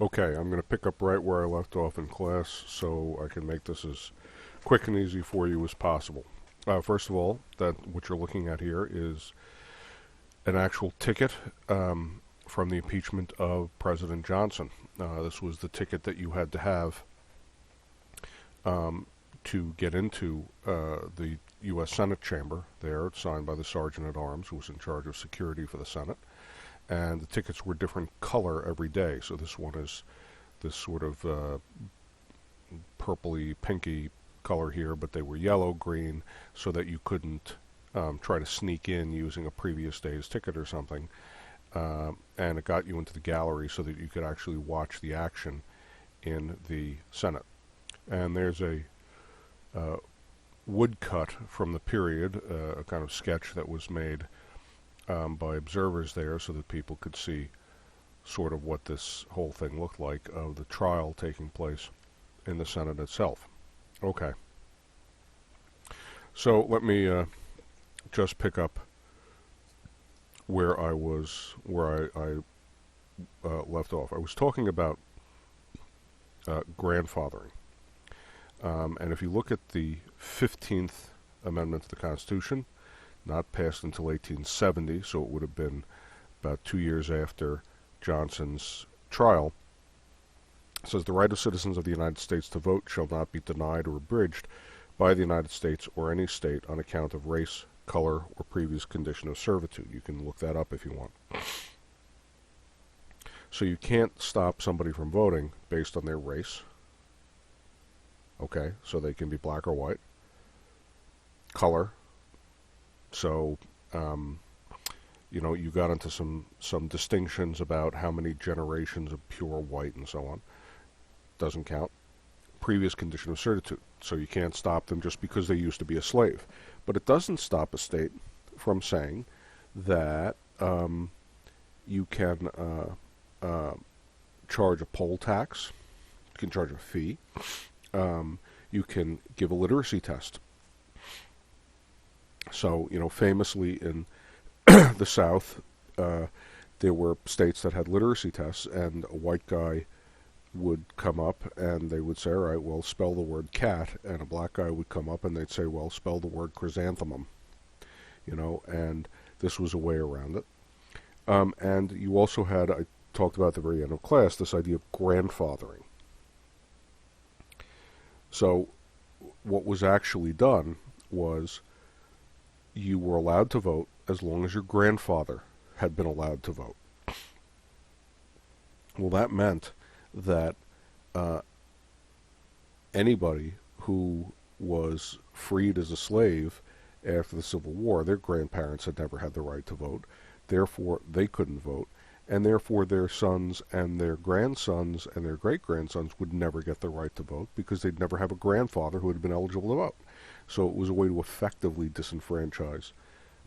Okay, I'm going to pick up right where I left off in class so I can make this as quick and easy for you as possible. First of all, that what you're looking at here is an actual ticket from the impeachment of President Johnson. This was the ticket that you had to have to get into the U.S. Senate chamber there. It's signed by the Sergeant at Arms, who was in charge of security for the Senate. And the tickets were different color every day. So this one is this sort of purpley, pinky color here, but they were yellow, green, so that you couldn't try to sneak in using a previous day's ticket or something. And it got you into the gallery so that you could actually watch the action in the Senate. And there's a woodcut from the period, a kind of sketch that was made by observers there so that people could see sort of what this whole thing looked like of the trial taking place in the Senate itself. Okay. So let me just pick up where I left off. I was talking about grandfathering. And if you look at the 15th Amendment to the Constitution, not passed until 1870, so it would have been about 2 years after Johnson's trial, it says the right of citizens of the United States to vote shall not be denied or abridged by the United States or any state on account of race, color, or previous condition of servitude. You can look that up if you want. So you can't stop somebody from voting based on their race. Okay, so they can be black or white. Color. So, you got into some distinctions about how many generations of pure white and so on. Doesn't count. Previous condition of servitude. So you can't stop them just because they used to be a slave. But it doesn't stop a state from saying that you can charge a poll tax. You can charge a fee. You can give a literacy test. So, famously in the South, there were states that had literacy tests, and a white guy would come up and they would say, all right, well, spell the word cat, and a black guy would come up and they'd say, well, spell the word chrysanthemum, and this was a way around it. And you also had, I talked about at the very end of class, this idea of grandfathering. So what was actually done was you were allowed to vote as long as your grandfather had been allowed to vote. Well, that meant that anybody who was freed as a slave after the Civil War, their grandparents had never had the right to vote, therefore they couldn't vote, and therefore their sons and their grandsons and their great-grandsons would never get the right to vote because they'd never have a grandfather who had been eligible to vote. So it was a way to effectively disenfranchise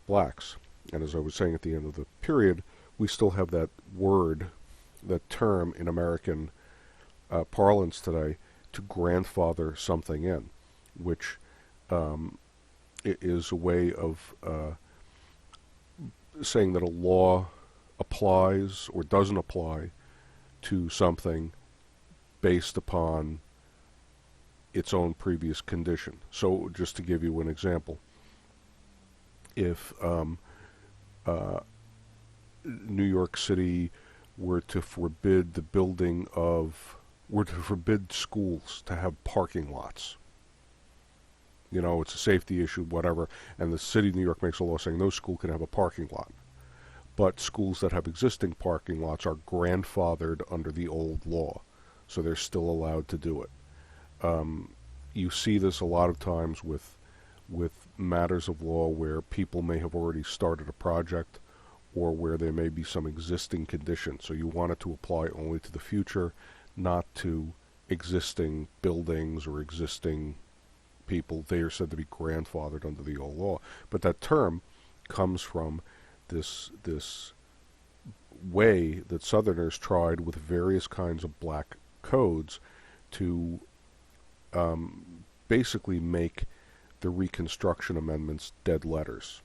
blacks. And as I was saying at the end of the period, we still have that word, that term in American parlance today, to grandfather something in, which is a way of saying that a law applies or doesn't apply to something based upon its own previous condition. So just to give you an example, if New York City were to forbid schools to have parking lots, it's a safety issue, whatever, and the city of New York makes a law saying no school can have a parking lot. But schools that have existing parking lots are grandfathered under the old law, so they're still allowed to do it. You see this a lot of times with matters of law where people may have already started a project or where there may be some existing condition. So you want it to apply only to the future, not to existing buildings or existing people. They are said to be grandfathered under the old law. But that term comes from this way that Southerners tried with various kinds of black codes to basically make the Reconstruction amendments dead letters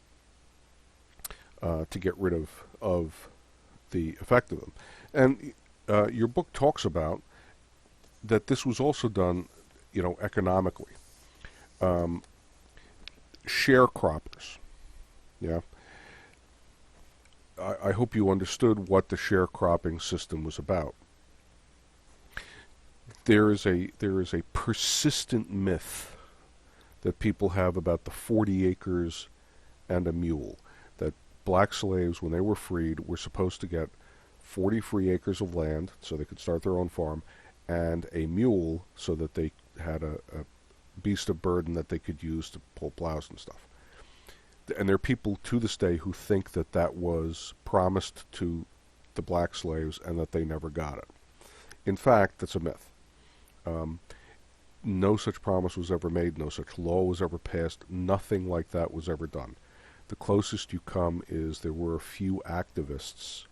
to get rid of the effect of them. And your book talks about that this was also done, economically. Um, Sharecroppers. Yeah. I hope you understood what the sharecropping system was about. There is a persistent myth that people have about the 40 acres and a mule. That black slaves, when they were freed, were supposed to get 40 free acres of land so they could start their own farm, and a mule so that they had a beast of burden that they could use to pull plows and stuff. And there are people to this day who think that that was promised to the black slaves and that they never got it. In fact, that's a myth. No such promise was ever made, no such law was ever passed, nothing like that was ever done. The closest you come is there were a few activists,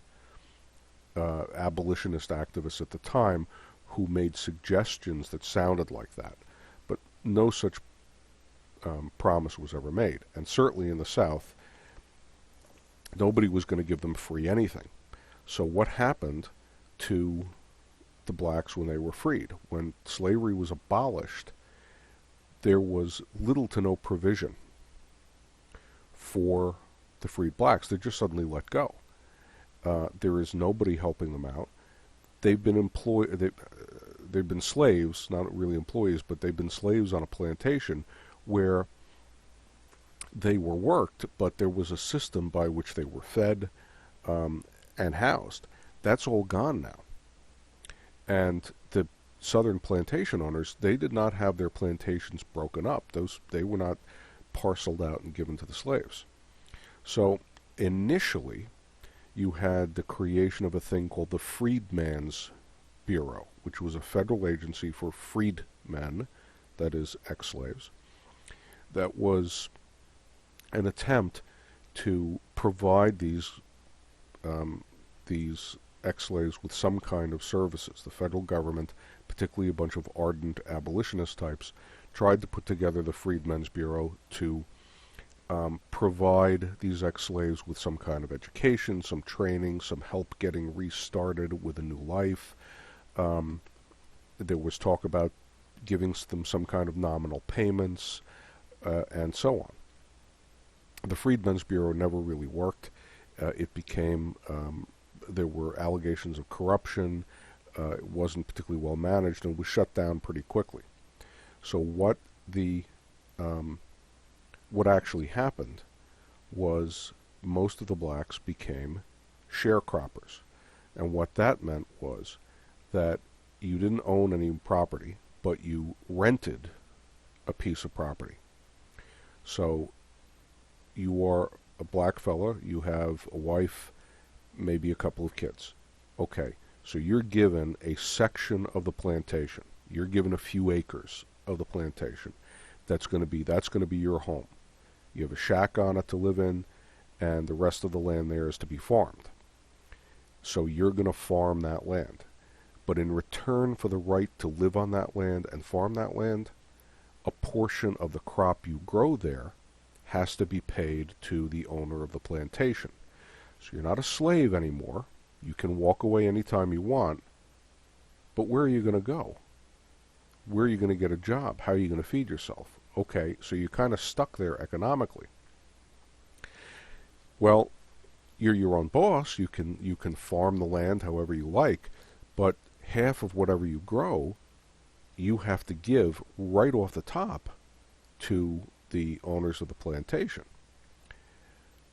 abolitionist activists at the time, who made suggestions that sounded like that. But no such promise was ever made. And certainly in the South, nobody was going to give them free anything. So what happened to the blacks when they were freed? When slavery was abolished, there was little to no provision for the freed blacks. They're just suddenly let go. There is nobody helping them out. They've been they've been slaves, not really employees, but they've been slaves on a plantation where they were worked, but there was a system by which they were fed and housed. That's all gone now. And the southern plantation owners, they did not have their plantations broken up. They were not parceled out and given to the slaves. So initially, you had the creation of a thing called the Freedmen's Bureau, which was a federal agency for freedmen, that is, ex-slaves. That was an attempt to provide these ex-slaves with some kind of services. The federal government, particularly a bunch of ardent abolitionist types, tried to put together the Freedmen's Bureau to provide these ex-slaves with some kind of education, some training, some help getting restarted with a new life. There was talk about giving them some kind of nominal payments, and so on. The Freedmen's Bureau never really worked. It became, there were allegations of corruption. It wasn't particularly well managed and was shut down pretty quickly. So what actually happened was most of the blacks became sharecroppers. And what that meant was that you didn't own any property, but you rented a piece of property. So you are a black fella, you have a wife, maybe a couple of kids. Okay, so you're given a section of the plantation. You're given a few acres of the plantation. That's going to be your home. You have a shack on it to live in, and the rest of the land there is to be farmed. So you're going to farm that land. But in return for the right to live on that land and farm that land, a portion of the crop you grow there has to be paid to the owner of the plantation. So you're not a slave anymore. You can walk away anytime you want. But where are you going to go? Where are you going to get a job? How are you going to feed yourself? Okay, so you're kind of stuck there economically. Well, you're your own boss. You can farm the land however you like, but half of whatever you grow, you have to give right off the top to the owners of the plantation.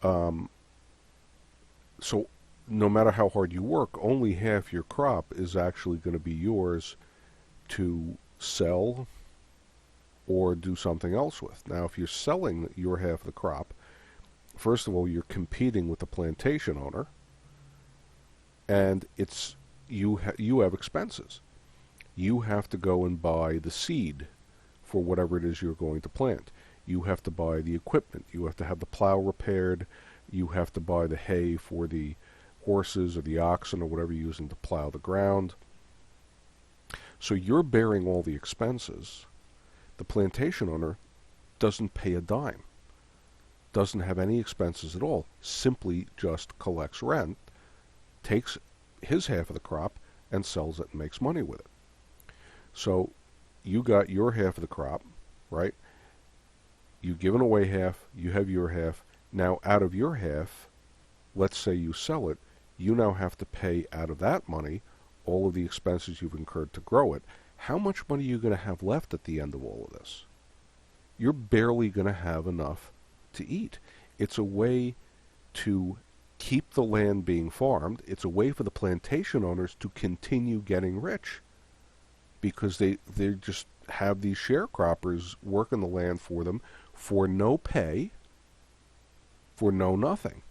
So no matter how hard you work, only half your crop is actually going to be yours to sell or do something else with. Now, if you're selling your half of the crop, first of all, you're competing with the plantation owner, and you have expenses. You have to go and buy the seed for whatever it is you're going to plant. You have to buy the equipment. You have to have the plow repaired. You have to buy the hay for the horses or the oxen or whatever you're using to plow the ground. So you're bearing all the expenses. The plantation owner doesn't pay a dime, doesn't have any expenses at all, simply just collects rent, takes his half of the crop, and sells it and makes money with it. So you got your half of the crop, right? You've given away half, you have your half. Now out of your half, let's say you sell it, you now have to pay out of that money all of the expenses you've incurred to grow it. How much money are you going to have left at the end of all of this? You're barely going to have enough to eat. It's a way to keep the land being farmed. It's a way for the plantation owners to continue getting rich because they just have these sharecroppers working the land for them for no pay, for no nothing.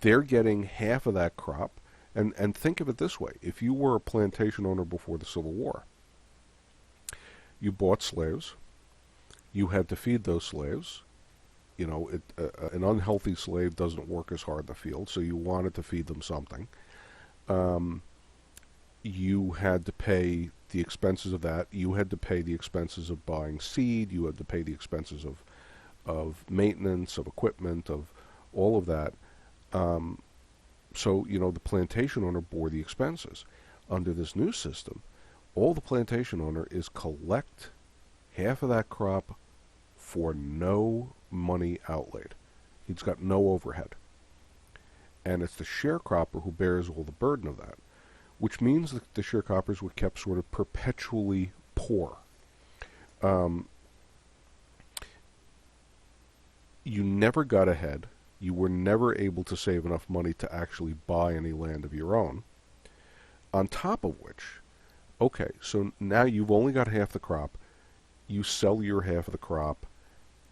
They're getting half of that crop. And think of it this way. If you were a plantation owner before the Civil War, you bought slaves. You had to feed those slaves. You know, an unhealthy slave doesn't work as hard in the field, so you wanted to feed them something. You had to pay the expenses of that. You had to pay the expenses of buying seed. You had to pay the expenses of maintenance, of equipment, of all of that. So, you know, the plantation owner bore the expenses. Under this new system, all the plantation owner is collect half of that crop for no money outlaid. He's got no overhead. And it's the sharecropper who bears all the burden of that, which means that the sharecroppers were kept sort of perpetually poor. You never got ahead. You were never able to save enough money to actually buy any land of your own. On top of which, okay, so now you've only got half the crop. You sell your half of the crop.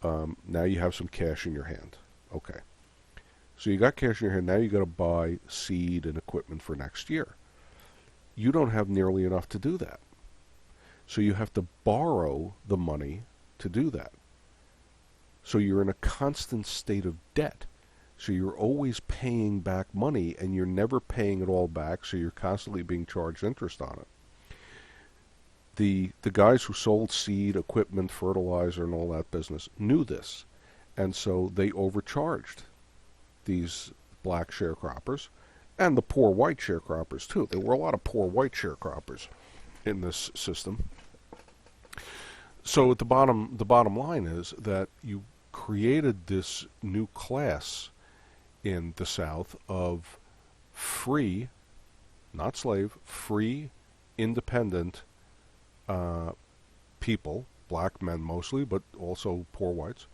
Now you have some cash in your hand. Okay. So you got cash in your hand. Now you got to buy seed and equipment for next year. You don't have nearly enough to do that. So you have to borrow the money to do that. So you're in a constant state of debt. So you're always paying back money, and you're never paying it all back, so you're constantly being charged interest on it. The guys who sold seed, equipment, fertilizer, and all that business knew this, and so they overcharged these black sharecroppers, and the poor white sharecroppers too. There were a lot of poor white sharecroppers in this system. So at the bottom line is that you created this new class in the South of free, not slave, free, independent people, black men mostly, but also poor whites,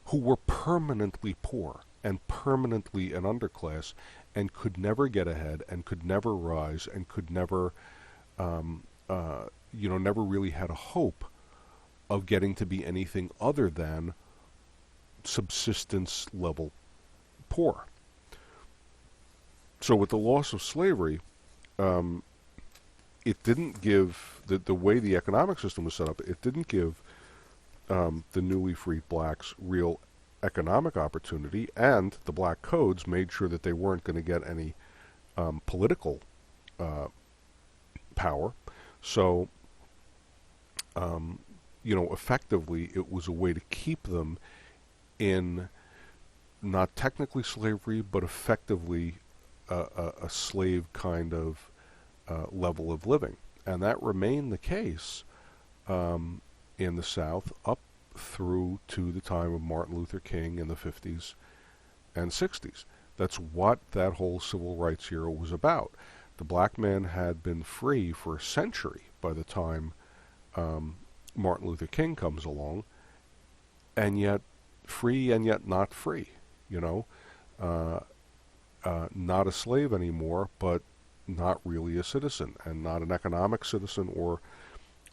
who were permanently poor and permanently an underclass and could never get ahead and could never rise and could never, never really had a hope of getting to be anything other than subsistence level poor. So with the loss of slavery, it didn't give, the way the economic system was set up, it didn't give the newly freed blacks real economic opportunity, and the black codes made sure that they weren't going to get any political power. So, effectively, it was a way to keep them in not technically slavery, but effectively a slave kind of level of living. And that remained the case in the South up through to the time of Martin Luther King in the 50s and 60s. That's what that whole civil rights era was about. The black man had been free for a century by the time Martin Luther King comes along, and yet free and yet not free, not a slave anymore, but not really a citizen, and not an economic citizen or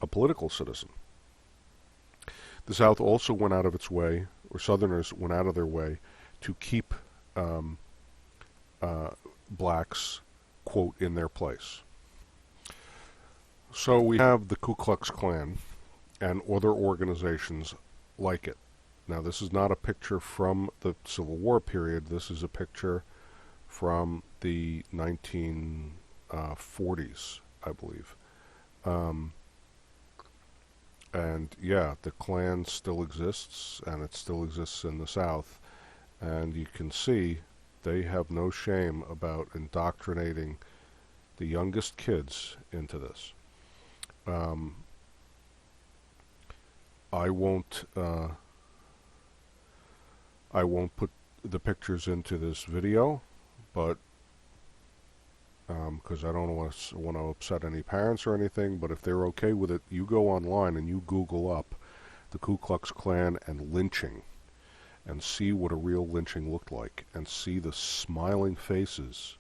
a political citizen. The South also went out of its way, or Southerners went out of their way, to keep blacks, quote, in their place. So we have the Ku Klux Klan and other organizations like it. Now, this is not a picture from the Civil War period. This is a picture from the 1940s, I believe. And yeah, the Klan still exists, and it still exists in the South. And you can see they have no shame about indoctrinating the youngest kids into this. I won't put the pictures into this video, but because I don't want to upset any parents or anything, but if they're okay with it, you go online and you Google up the Ku Klux Klan and lynching and see what a real lynching looked like, and see the smiling faces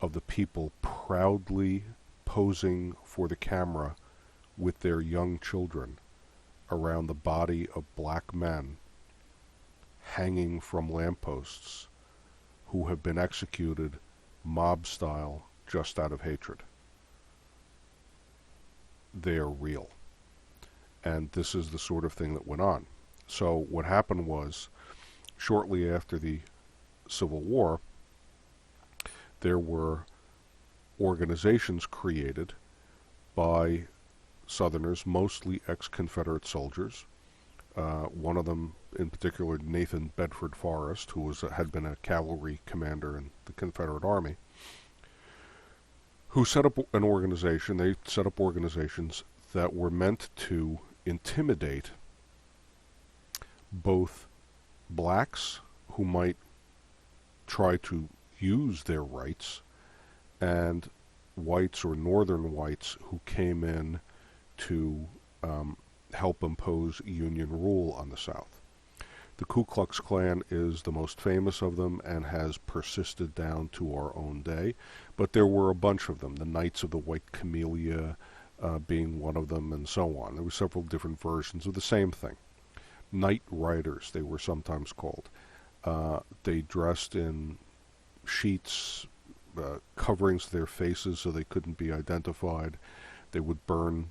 of the people proudly posing for the camera with their young children around the body of black men hanging from lampposts who have been executed mob style just out of hatred. They are real. And this is the sort of thing that went on. So what happened was, shortly after the Civil War, there were organizations created by Southerners, mostly ex-Confederate soldiers. One of them, in particular, Nathan Bedford Forrest, who had been a cavalry commander in the Confederate Army, who set up an organization. They set up organizations that were meant to intimidate both blacks who might try to use their rights and whites or northern whites who came in to help impose Union rule on the South. The Ku Klux Klan is the most famous of them and has persisted down to our own day, but there were a bunch of them, the Knights of the White Camellia being one of them, and so on. There were several different versions of the same thing. Night Riders, they were sometimes called. They dressed in sheets, coverings of their faces so they couldn't be identified. They would burn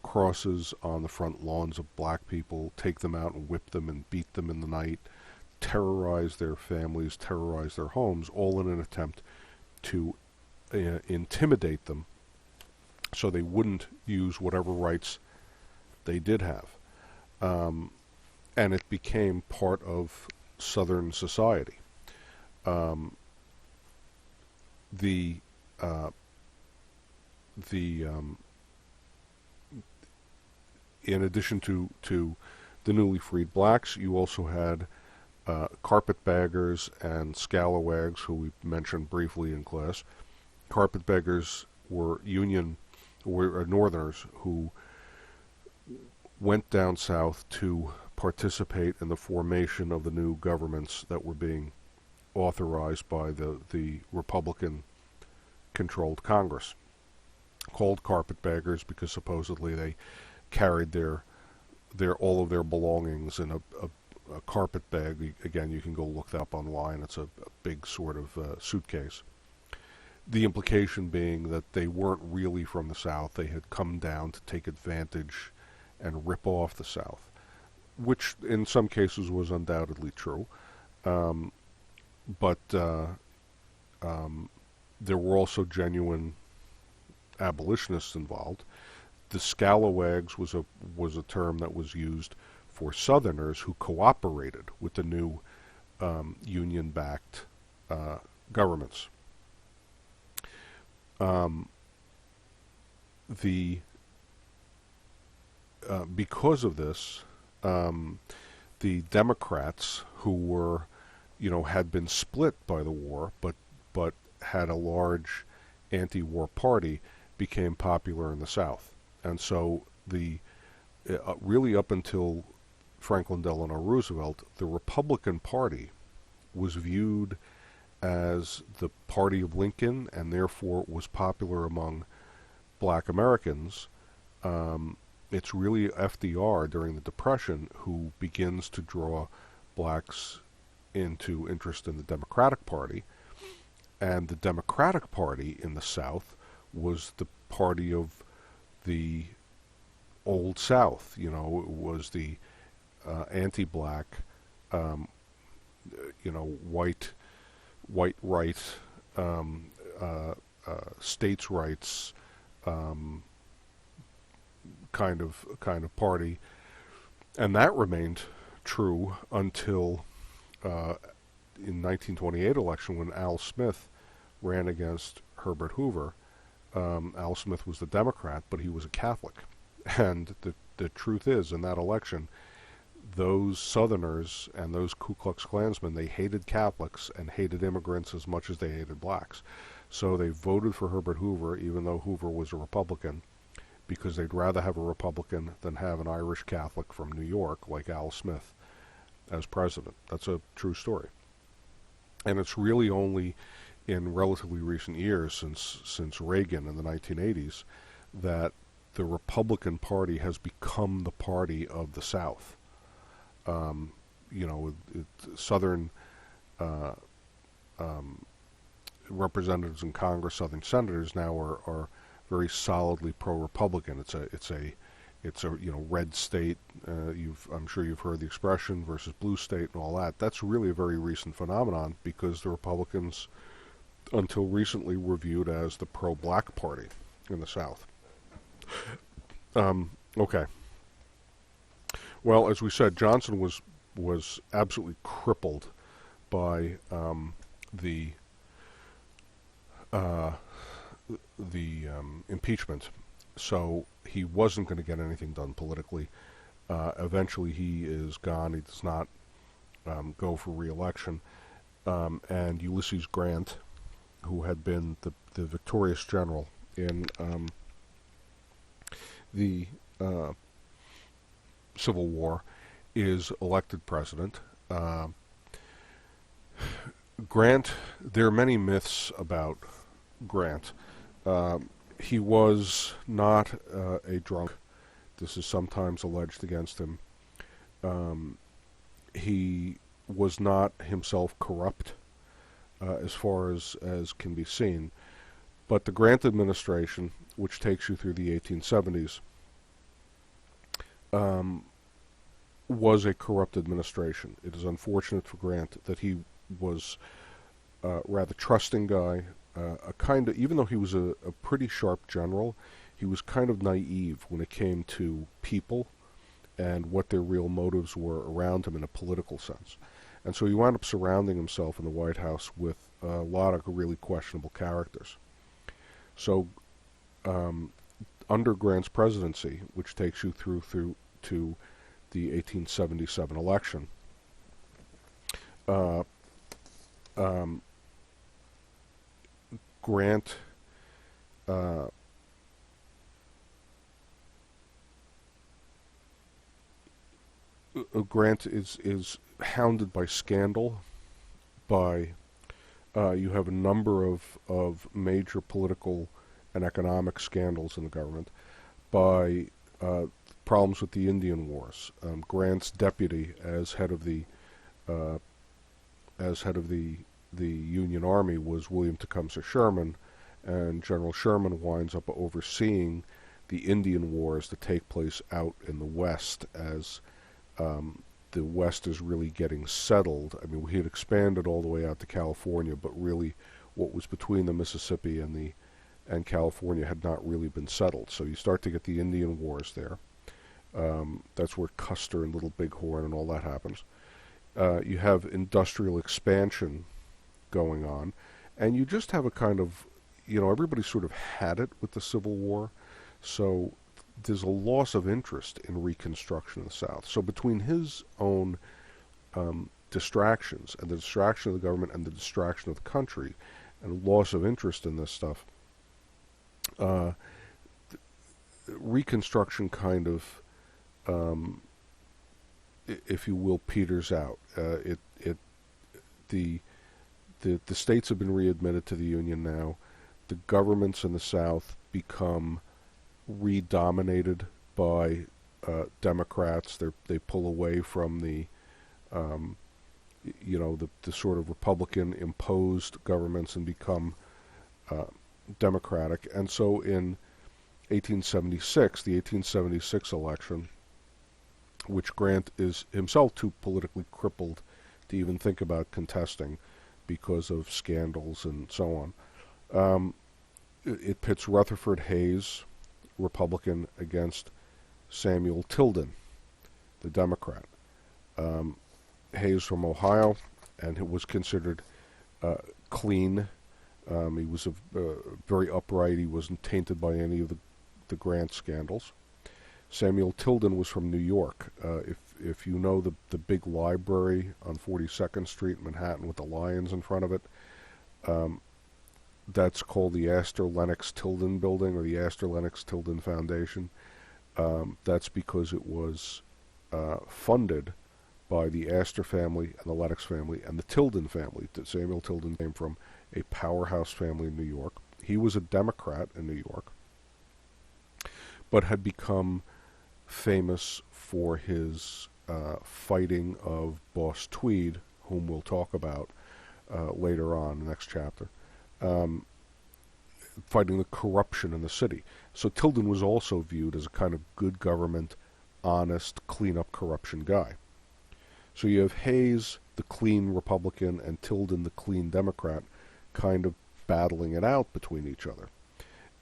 crosses on the front lawns of black people, take them out and whip them and beat them in the night, terrorize their families, terrorize their homes, all in an attempt to intimidate them so they wouldn't use whatever rights they did have. And it became part of Southern society. In addition to the newly freed blacks, you also had Carpetbaggers and Scalawags, who we mentioned briefly in class. Carpetbaggers were Northerners who went down south to participate in the formation of the new governments that were being authorized by the Republican-controlled Congress, called Carpetbaggers because supposedly they carried their all of their belongings in a carpet bag. Again, you can go look that up online. It's a big sort of suitcase. The implication being that they weren't really from the South. They had come down to take advantage and rip off the South, which in some cases was undoubtedly true. But there were also genuine abolitionists involved. The Scalawags was a term that was used for Southerners who cooperated with the new Union-backed governments. Because of this, the Democrats, who were, had been split by the war, but had a large anti-war party, became popular in the South. And so really up until Franklin Delano Roosevelt, the Republican Party was viewed as the party of Lincoln, and therefore was popular among black Americans. It's really FDR during the Depression who begins to draw blacks into interest in the Democratic Party. And the Democratic Party in the South was the party of the Old South. It was the anti-black, white rights, states' rights kind of party, and that remained true until in 1928 election when Al Smith ran against Herbert Hoover, Al Smith was the Democrat, but he was a Catholic. And the truth is, in that election, those Southerners and those Ku Klux Klansmen, they hated Catholics and hated immigrants as much as they hated blacks. So they voted for Herbert Hoover, even though Hoover was a Republican, because they'd rather have a Republican than have an Irish Catholic from New York, like Al Smith, as president. That's a true story. And it's really only in relatively recent years, since Reagan in the 1980s, that the Republican Party has become the party of the South. Southern representatives in Congress, Southern senators now are very solidly pro-Republican. It's a red state. I'm sure you've heard the expression versus blue state and all that. That's really a very recent phenomenon because the Republicans, until recently, were viewed as the pro-black party in the South. Okay. Well, as we said, Johnson was absolutely crippled by the impeachment, so he wasn't going to get anything done politically. Eventually, he is gone. He does not go for re-election. And Ulysses Grant, who had been the victorious general in the Civil War, is elected president. Grant, there are many myths about Grant. He was not a drunk. This is sometimes alleged against him. He was not himself corrupt, as far as can be seen. But the Grant administration, which takes you through the 1870s, was a corrupt administration. It is unfortunate for Grant that he was a rather trusting guy, even though he was a pretty sharp general, he was kind of naive when it came to people and what their real motives were around him in a political sense. And so he wound up surrounding himself in the White House with a lot of really questionable characters. So under Grant's presidency, which takes you through to the 1877 election, Grant Grant is hounded by scandal, by you have a number of major political and economic scandals in the government, by problems with the Indian Wars. Grant's deputy as head of the Union Army was William Tecumseh Sherman, and General Sherman winds up overseeing the Indian Wars that take place out in the West as the West is really getting settled. I mean, we had expanded all the way out to California, but really what was between the Mississippi and California had not really been settled. So you start to get the Indian Wars there. That's where Custer and Little Bighorn and all that happens. You have industrial expansion going on, and you just have a kind of, everybody sort of had it with the Civil War, so there's a loss of interest in Reconstruction in the South. So between his own distractions and the distraction of the government and the distraction of the country and loss of interest in this stuff, Reconstruction kind of, if you will, peters out. The states have been readmitted to the Union now. The governments in the South become redominated by Democrats. They pull away from the sort of Republican imposed governments and become Democratic. And so in 1876, the 1876 election, which Grant is himself too politically crippled to even think about contesting because of scandals and so on, it pits Rutherford Hayes, Republican, against Samuel Tilden, the Democrat. Hayes from Ohio, and it was considered clean, He was very upright. He wasn't tainted by any of the Grant scandals. Samuel Tilden was from New York. If you know the big library on 42nd Street in Manhattan with the lions in front of it, that's called the Astor Lennox Tilden Building, or the Astor Lennox Tilden Foundation. That's because it was funded by the Astor family and the Lennox family and the Tilden family. Samuel Tilden came from a powerhouse family in New York. He was a Democrat in New York, but had become famous for his fighting of Boss Tweed, whom we'll talk about later on in the next chapter, fighting the corruption in the city. So Tilden was also viewed as a kind of good government, honest, clean-up corruption guy. So you have Hayes, the clean Republican, and Tilden, the clean Democrat, kind of battling it out between each other.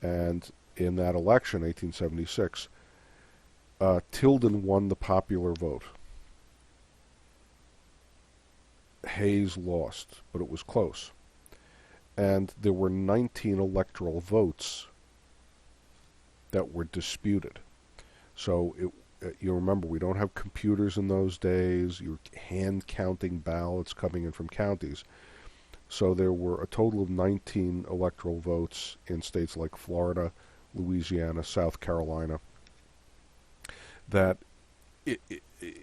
And in that election, 1876, Tilden won the popular vote. Hayes lost, but it was close. And there were 19 electoral votes that were disputed. So you remember, we don't have computers in those days. You're hand-counting ballots coming in from counties. So there were a total of 19 electoral votes in states like Florida, Louisiana, South Carolina, that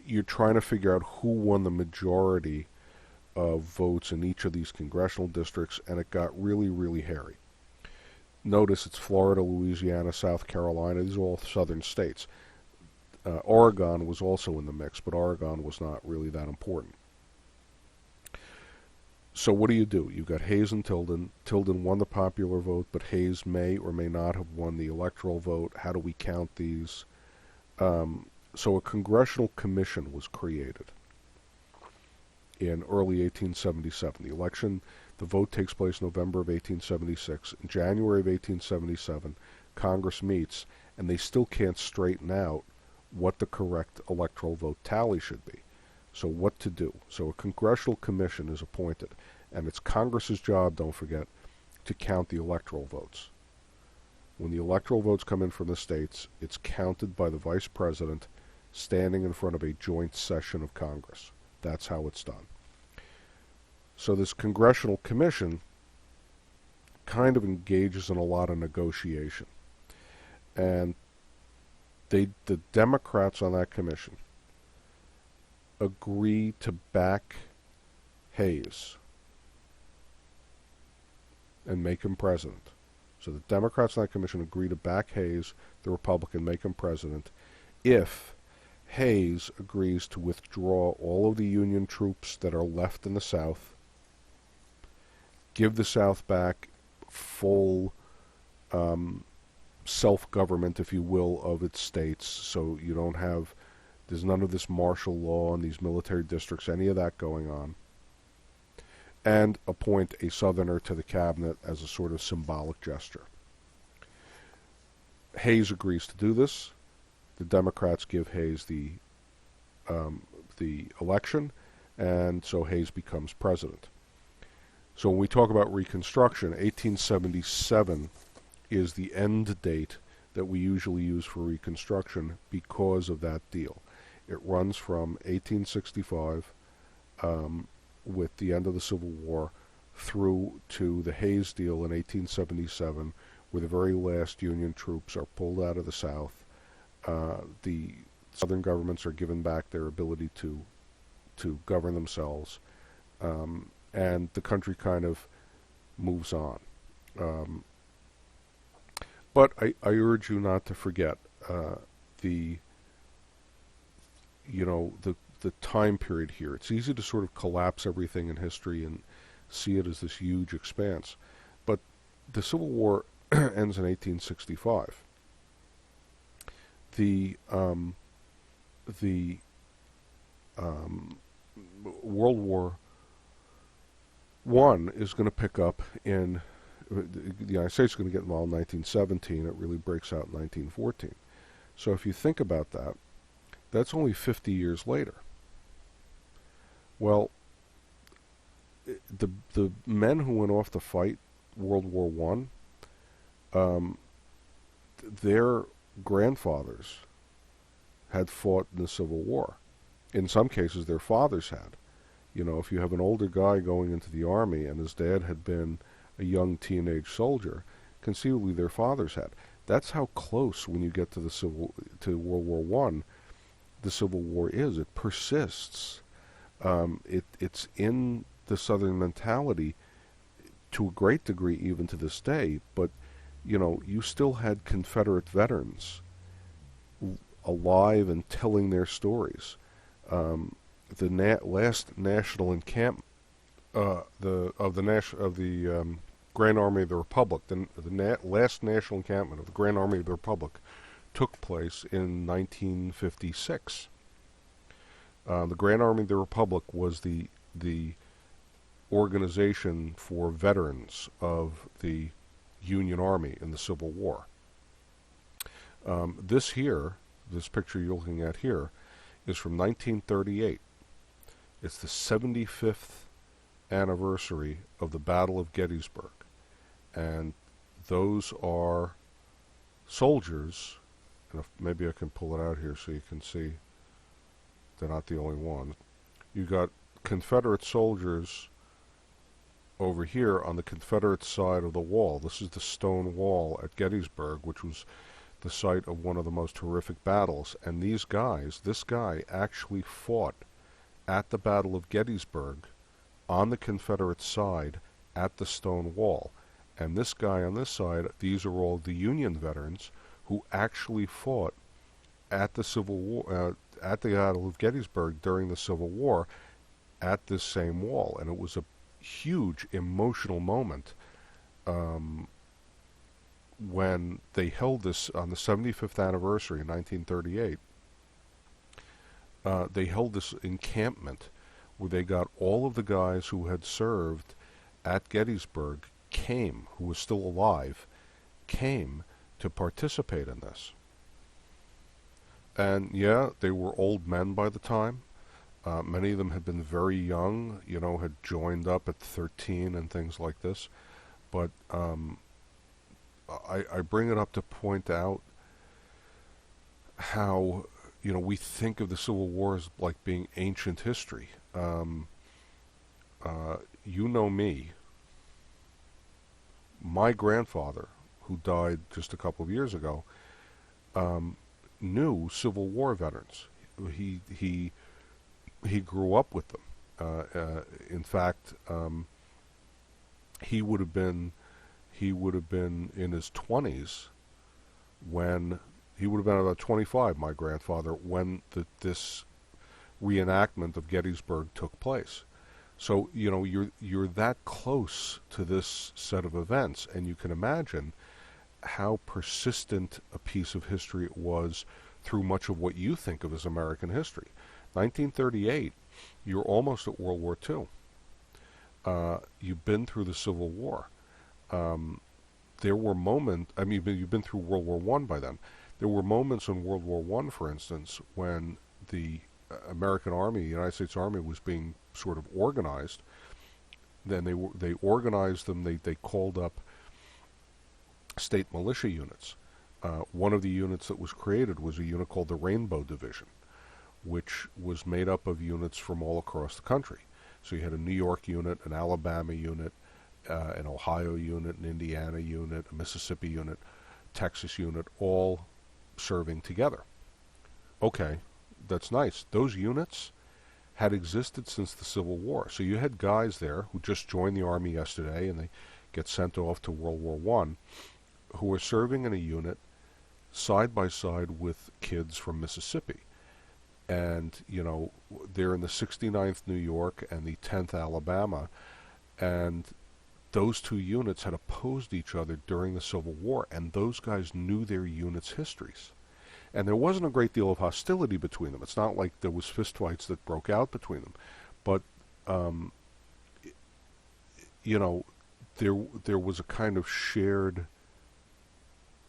you're trying to figure out who won the majority of votes in each of these congressional districts, and it got really, really hairy. Notice it's Florida, Louisiana, South Carolina. These are all southern states. Oregon was also in the mix, but Oregon was not really that important. So what do? You've got Hayes and Tilden. Tilden won the popular vote, but Hayes may or may not have won the electoral vote. How do we count these? So a Congressional Commission was created in early 1877. The vote takes place November of 1876. In January of 1877, Congress meets, and they still can't straighten out what the correct electoral vote tally should be. So what to do? So a Congressional Commission is appointed, and it's Congress's job, don't forget, to count the electoral votes. When the electoral votes come in from the states, it's counted by the Vice President standing in front of a joint session of Congress. That's how it's done. So this Congressional Commission kind of engages in a lot of negotiation. And the Democrats on that commission agree to back Hayes and make him president. So the Democrats on that commission agree to back Hayes, the Republican, make him president, if Hayes agrees to withdraw all of the Union troops that are left in the South, give the South back full self-government, if you will, of its states, so you don't have, there's none of this martial law and these military districts, any of that going on, and appoint a Southerner to the cabinet as a sort of symbolic gesture. Hayes agrees to do this. The Democrats give Hayes the election, and so Hayes becomes president. So when we talk about Reconstruction, 1877 is the end date that we usually use for Reconstruction because of that deal. It runs from 1865, with the end of the Civil War, through to the Hayes deal in 1877, where the very last Union troops are pulled out of the South. The Southern governments are given back their ability to govern themselves, and the country kind of moves on. But I urge you not to forget the time period here. It's easy to sort of collapse everything in history and see it as this huge expanse. But the Civil War ends in 1865. The World War I is going to pick up in, the United States is going to get involved in 1917. It really breaks out in 1914. So if you think about that, that's only 50 years later. Well, the men who went off to fight World War One, their grandfathers had fought in the Civil War. In some cases, their fathers had. You know, if you have an older guy going into the army and his dad had been a young teenage soldier, conceivably their fathers had. That's how close, when you get to World War One, the Civil War is. It persists. It's in the Southern mentality to a great degree, even to this day. But you know, you still had Confederate veterans alive and telling their stories. The last national encampment of the Grand Army of the Republic, the last national encampment of the Grand Army of the Republic, took place in 1956. The Grand Army of the Republic was the organization for veterans of the Union Army in the Civil War. This picture you're looking at here, is from 1938. It's the 75th anniversary of the Battle of Gettysburg. And those are soldiers, and maybe I can pull it out here so you can see they're not the only ones. You got Confederate soldiers over here on the Confederate side of the wall. This is the stone wall at Gettysburg, which was the site of one of the most horrific battles. And this guy actually fought at the Battle of Gettysburg on the Confederate side at the stone wall. And this guy on this side, these are all the Union veterans who actually fought at the Civil War, at the Battle of Gettysburg during the Civil War at this same wall. And it was a huge emotional moment when they held this on the 75th anniversary in 1938. They held this encampment where they got all of the guys who had served at Gettysburg who was still alive, came to participate in this. And yeah, they were old men by the time. Many of them had been very young, you know, had joined up at 13 and things like this. But I bring it up to point out how, you know, we think of the Civil War as like being ancient history. You know me. My grandfather, who died just a couple of years ago, knew Civil War veterans. He grew up with them. In fact, he would have been in his 20s when he would have been about 25. My grandfather, when this reenactment of Gettysburg took place. So you know you're that close to this set of events, and you can imagine how persistent a piece of history it was through much of what you think of as American history. 1938, you're almost at World War II. You've been through the Civil War. There were moments, I mean, you've been through World War I by then. There were moments in World War I, for instance, when the American Army, the United States Army, was being sort of organized. Then they organized them, they called up state militia units. One of the units that was created was a unit called the Rainbow Division, which was made up of units from all across the country. So you had a New York unit, an Alabama unit, an Ohio unit, an Indiana unit, a Mississippi unit, Texas unit, all serving together. Okay, that's nice. Those units had existed since the Civil War. So you had guys there who just joined the Army yesterday and they get sent off to World War I, who were serving in a unit side by side with kids from Mississippi. And, you know, they're in the 69th New York and the 10th Alabama, and those two units had opposed each other during the Civil War, and those guys knew their units' histories. And there wasn't a great deal of hostility between them. It's not like there was fistfights that broke out between them. But, you know, there was a kind of shared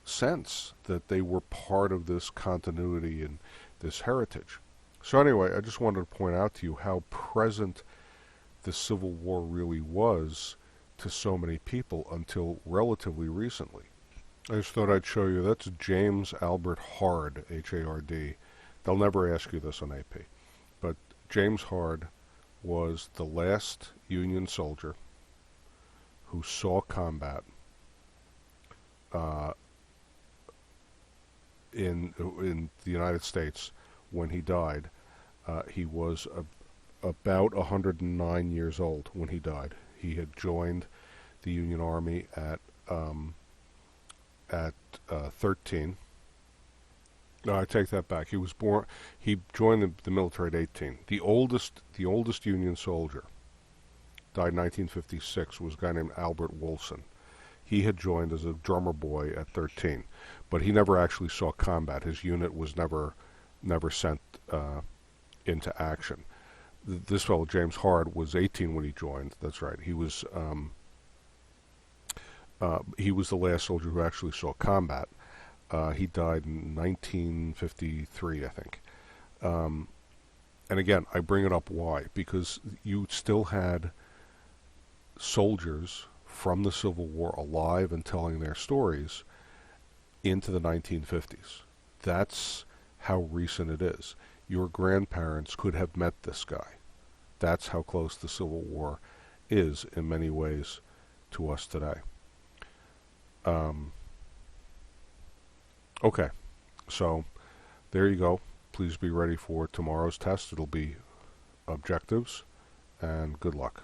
sense that they were part of this continuity and this heritage. So anyway, I just wanted to point out to you how present the Civil War really was to so many people until relatively recently. I just thought I'd show you. That's James Albert Hard, H-A-R-D. They'll never ask you this on AP. But James Hard was the last Union soldier who saw combat in the United States when he died. He was about 109 years old when he died. He had joined the Union Army at 13. No, I take that back. He was born. He joined the military at 18. The oldest Union soldier died in 1956. Was a guy named Albert Wolson. He had joined as a drummer boy at 13, but he never actually saw combat. His unit was never sent into action. This fellow, James Hard, was 18 when he joined. That's right. He was the last soldier who actually saw combat. He died in 1953, I think. And again, I bring it up why? Because you still had soldiers from the Civil War alive and telling their stories into the 1950s. That's how recent it is. Your grandparents could have met this guy. That's how close the Civil War is in many ways to us today. Okay, so there you go. Please be ready for tomorrow's test. It'll be objectives, and good luck.